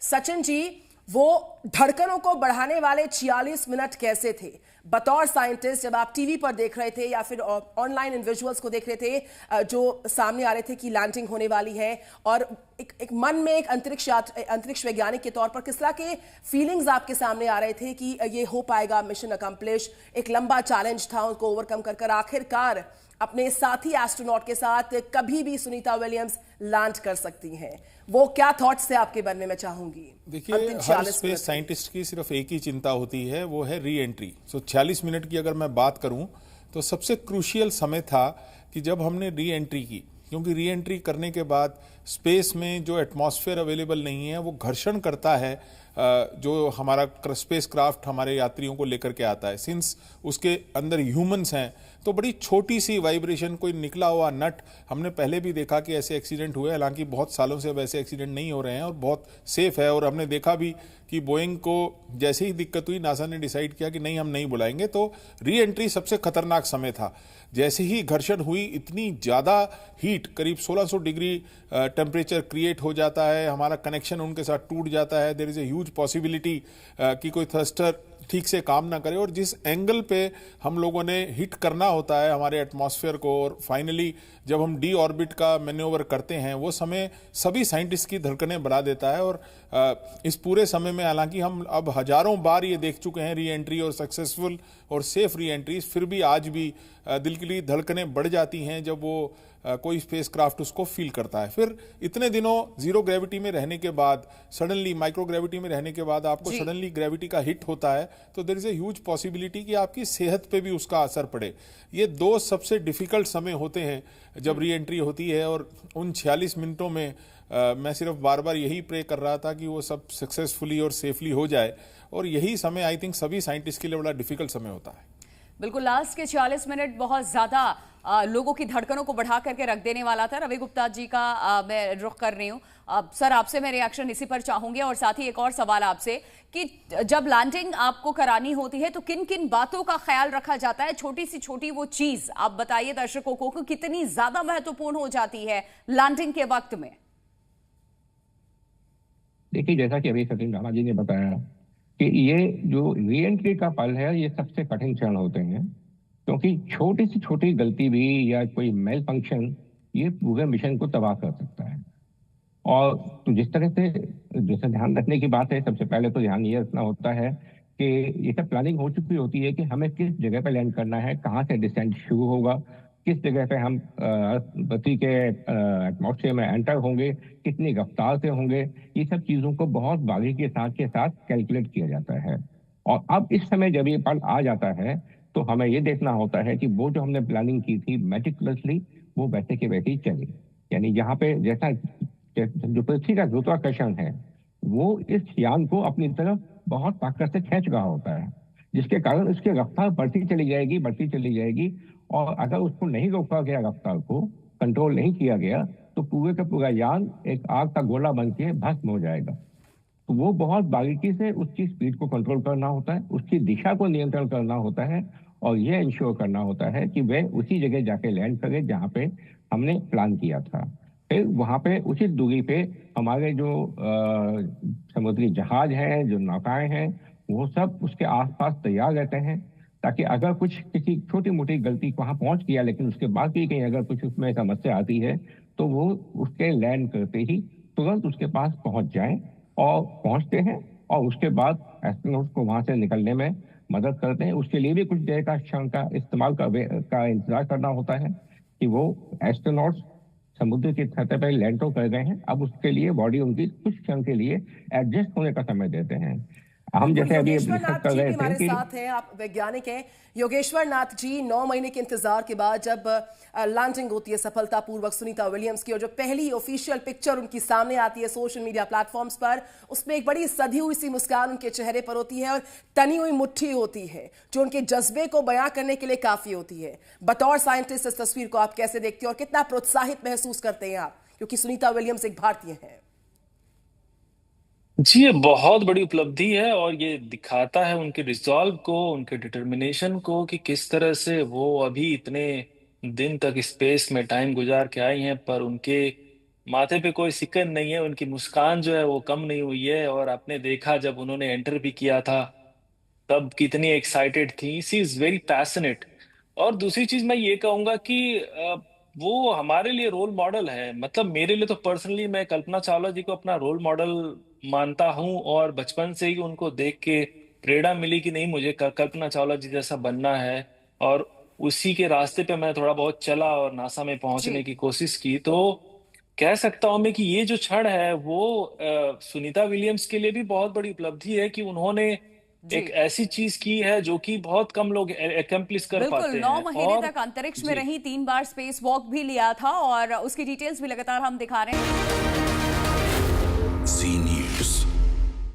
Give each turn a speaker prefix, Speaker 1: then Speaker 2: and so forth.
Speaker 1: सचिन जी, वो धड़कनों को बढ़ाने वाले 46 मिनट कैसे थे? बतौर साइंटिस्ट जब आप टीवी पर देख रहे थे या फिर ऑनलाइन इन विजुअल्स को देख रहे थे जो सामने आ रहे थे कि लैंडिंग होने वाली है, और एक मन में एक अंतरिक्ष वैज्ञानिक के तौर पर किस तरह के फीलिंग्स आपके सामने आ रहे थे कि ये हो पाएगा, मिशन अकम्प्लिश? एक लंबा चैलेंज था, उसको ओवरकम कर आखिरकार अपने साथी एस्ट्रोनॉट के साथ कभी भी सुनीता विलियम्स लैंड कर सकती हैं। वो क्या थॉट्स थे आपके मन में, मैं चाहूंगी।
Speaker 2: देखिए, हर स्पेस साइंटिस्ट की सिर्फ एक ही चिंता होती है, वो है री एंट्री। 46 मिनट की अगर मैं बात करूं तो सबसे क्रूशियल समय था कि जब हमने री एंट्री की, क्योंकि री एंट्री करने के बाद स्पेस में जो एटमॉस्फेयर अवेलेबल नहीं है वो घर्षण करता है जो हमारा स्पेस क्राफ्ट हमारे यात्रियों को लेकर के आता है। सिंस उसके अंदर ह्यूमंस हैं तो बड़ी छोटी सी वाइब्रेशन, कोई निकला हुआ नट, हमने पहले भी देखा कि ऐसे एक्सीडेंट हुए, हालांकि बहुत सालों से अब ऐसे एक्सीडेंट नहीं हो रहे हैं और बहुत सेफ है। और हमने देखा भी कि बोइंग को जैसे ही दिक्कत हुई नासा ने डिसाइड किया कि नहीं, हम नहीं बुलाएंगे। तो री एंट्री सबसे खतरनाक समय था। जैसे ही घर्षण हुई, इतनी ज़्यादा हीट, करीब 1600 डिग्री टेम्परेचर क्रिएट हो जाता है, हमारा कनेक्शन उनके साथ टूट जाता है। There is a huge possibility कि कोई थ्रस्टर ठीक से काम ना करे, और जिस एंगल पे हम लोगों ने हिट करना होता है हमारे एटमॉस्फेयर को, और फाइनली जब हम डी ऑर्बिट का मैन्योवर करते हैं, वो समय सभी साइंटिस्ट की धड़कनें बढ़ा देता है। और इस पूरे समय में, हालांकि हम अब हजारों बार ये देख चुके हैं री एंट्री और सक्सेसफुल और सेफ री एंट्रीज, फिर भी आज भी दिल की धड़कनें बढ़ जाती हैं जब वो कोई स्पेस क्राफ्ट उसको फील करता है। फिर इतने दिनों जीरो ग्रेविटी में रहने के बाद, सडनली माइक्रो ग्रेविटी में रहने के बाद आपको सडनली ग्रेविटी का हिट होता है, तो there is a huge possibility कि आपकी सेहत पे भी उसका असर पड़े। ये दो सबसे डिफिकल्ट समय होते हैं जब री एंट्री होती है, और उन 46 मिनटों में मैं सिर्फ बार बार यही प्रे कर रहा था कि वो सब सक्सेसफुली और सेफली हो जाए। और यही समय आई थिंक सभी साइंटिस्ट के लिए बड़ा डिफिकल्ट समय होता है।
Speaker 3: बिल्कुल, लास्ट के 46 मिनट बहुत ज्यादा लोगों की धड़कनों को बढ़ा करके रख देने वाला था। रवि गुप्ता जी का मैं रुख कर रही हूँ। सर, आपसे मैं रिएक्शन इसी पर चाहूंगी, और साथ ही एक और सवाल आपसे कि जब लैंडिंग आपको करानी होती है तो किन किन बातों का ख्याल रखा जाता है? छोटी सी छोटी वो चीज आप बताइए दर्शकों को कि कितनी ज्यादा महत्वपूर्ण हो जाती है लैंडिंग के वक्त में।
Speaker 4: देखिए, जैसा कि अभी सचिन राणा जी ने बताया कि ये जो री एंट्री का पल है, ये सबसे कठिन क्षण होते हैं, क्योंकि छोटी से छोटी गलती भी या कोई मेल फंक्शन ये पूरे मिशन को तबाह कर सकता है। और तो जिस तरह से जैसे ध्यान रखने की बात है, सबसे पहले तो ध्यान ये रखना होता है कि ये सब प्लानिंग हो चुकी होती है कि हमें किस जगह पे लैंड करना है, कहाँ से डिसेंट शुरू होगा, किस जगह पे हम पृथ्वी के एटमॉस्फेयर में एंटर होंगे, कितनी रफ्तार से होंगे। ये सब चीजों को बहुत बारीकी के साथ कैलकुलेट किया जाता है। और अब इस समय जब ये पल आ जाता है तो हमें ये देखना होता है कि वो जो हमने प्लानिंग की थी मेटिकुलसली, वो वैसे के वैसे ही चले। यानी यहाँ पे जैसा जो पृथ्वी का गुरुत्वाकर्षण है, वो इस यान को अपनी तरफ बहुत ताकत से खींच रहा होता है, जिसके कारण उसकी रफ्तार बढ़ती चली जाएगी। और अगर उसको नहीं रोका गया, रफ्तार को कंट्रोल नहीं किया गया, तो पूरे का पूरा यान एक आग का गोला बन के भस्म हो जाएगा। तो वो बहुत बारीकी से उसकी स्पीड को कंट्रोल करना होता है, उसकी दिशा को नियंत्रण करना होता है, और ये इंश्योर करना होता है कि वह उसी जगह जाके लैंड करे जहाँ पे हमने प्लान किया था। फिर वहाँ पे उचित दूरी पे हमारे जो समुद्री जहाज हैं, जो नौकाएं हैं, वो सब उसके आसपास तैयार रहते हैं, ताकि अगर कुछ किसी छोटी मोटी गलती वहां पहुंच गया, लेकिन उसके बाद भी कहीं अगर कुछ उसमें समस्या आती है, तो वो उसके लैंड करते ही तुरंत उसके पास पहुंच जाए, और पहुंचते हैं, और उसके बाद एस्ट्रोनॉट को वहां से निकलने में मदद करते हैं। उसके लिए भी कुछ देर का क्षण का इस्तेमाल का इंतजार करना होता है कि वो एस्ट्रोनॉट्स समुद्र की सतह पर लैंड तो कर गए हैं, अब उसके लिए बॉडी उनकी कुछ क्षण के लिए एडजस्ट होने का समय देते हैं। हम जैसे अभी
Speaker 1: योगेश्वर नाथ जी भी हमारे साथ हैं, आप वैज्ञानिक हैं। योगेश्वर नाथ जी, 9 महीने के इंतजार के बाद जब लैंडिंग होती है सफलतापूर्वक सुनीता विलियम्स की, और जो पहली ऑफिशियल पिक्चर उनकी सामने आती है सोशल मीडिया प्लेटफॉर्म्स पर, उसमें एक बड़ी सधी हुई सी मुस्कान उनके चेहरे पर होती है और तनी हुई मुट्ठी होती है जो उनके जज्बे को बयां करने के लिए काफी होती है। बतौर साइंटिस्ट इस तस्वीर को आप कैसे देखते हैं और कितना प्रोत्साहित महसूस करते हैं आप, क्योंकि सुनीता विलियम्स एक भारतीय हैं?
Speaker 5: जी, ये बहुत बड़ी उपलब्धि है और ये दिखाता है उनके रिजॉल्व को, उनके डिटर्मिनेशन को कि किस तरह से वो अभी इतने दिन तक स्पेस में टाइम गुजार के आई हैं, पर उनके माथे पे कोई सिकन नहीं है, उनकी मुस्कान जो है वो कम नहीं हुई है। और आपने देखा जब उन्होंने एंटर भी किया था तब कितनी एक्साइटेड थी। सी इज वेरी पैशनेट। और दूसरी चीज मैं ये कहूंगा कि वो हमारे लिए रोल मॉडल है। मतलब मेरे लिए तो पर्सनली मैं कल्पना चावला जी को अपना रोल मॉडल मानता हूं, और बचपन से ही उनको देख के प्रेरणा मिली कि नहीं मुझे कल्पना चावला जी जैसा बनना है। और उसी के रास्ते पे मैं थोड़ा बहुत चला और नासा में पहुंचने
Speaker 3: जी
Speaker 5: की कोशिश की। तो कह सकता हूं मैं कि ये जो क्षण है वो सुनीता विलियम्स के लिए भी बहुत बड़ी उपलब्धि है कि उन्होंने
Speaker 3: जी
Speaker 5: एक ऐसी चीज की है जो कि बहुत कम लोग एकम्प्लिश कर
Speaker 3: बिल्कुल,
Speaker 5: पाते
Speaker 3: 9
Speaker 5: हैं।
Speaker 3: महीने
Speaker 5: और
Speaker 3: तक अंतरिक्ष में
Speaker 5: जी
Speaker 3: रही, 3 बार स्पेस वॉक भी लिया था और उसकी डिटेल्स भी लगातार हम दिखा रहे हैं।